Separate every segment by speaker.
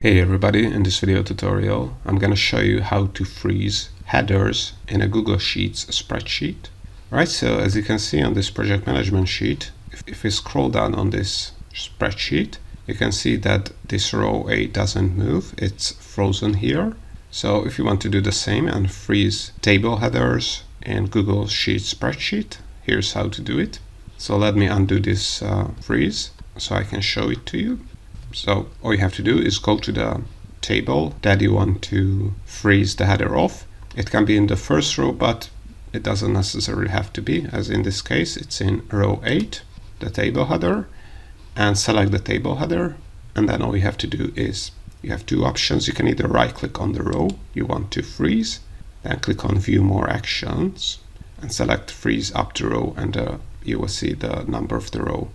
Speaker 1: Hey everybody, in this video tutorial I'm going to show you how to freeze headers in a Google Sheets spreadsheet. Alright, so as you can see on this project management sheet, if we scroll down on this spreadsheet, you can see that this row A doesn't move, it's frozen here. So if you want to do the same and freeze table headers in Google Sheets spreadsheet, here's how to do it. So let me undo this freeze so I can show it to you. So all you have to do is go to the table that you want to freeze the header of. It can be in the first row, but it doesn't necessarily have to be, as in this case it's in row 8, the table header, and select the table header. And then all you have to do is, you have two options. You can either right click on the row you want to freeze, then click on view more actions and select freeze up to row, and you will see the number of the row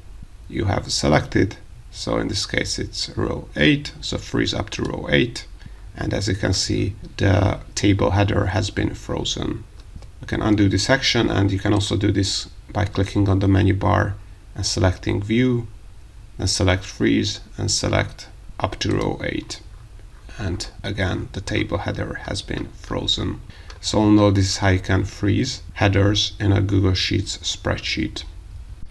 Speaker 1: you have selected. So in this case it's row 8, so freeze up to row 8, and as you can see the table header has been frozen. You can undo this action, and you can also do this by clicking on the menu bar and selecting view, then select freeze and select up to row 8, and again the table header has been frozen. So now this is how you can freeze headers in a Google Sheets spreadsheet.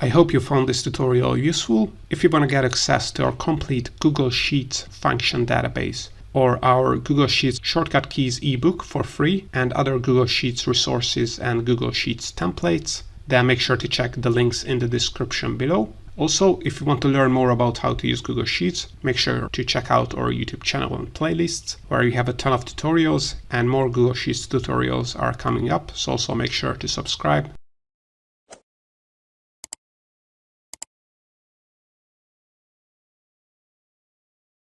Speaker 1: I hope you found this tutorial useful. If you want to get access to our complete Google Sheets function database or our Google Sheets Shortcut Keys ebook for free and other Google Sheets resources and Google Sheets templates, then make sure to check the links in the description below. Also, if you want to learn more about how to use Google Sheets, make sure to check out our YouTube channel and playlists, where you have a ton of tutorials, and more Google Sheets tutorials are coming up, so also make sure to subscribe.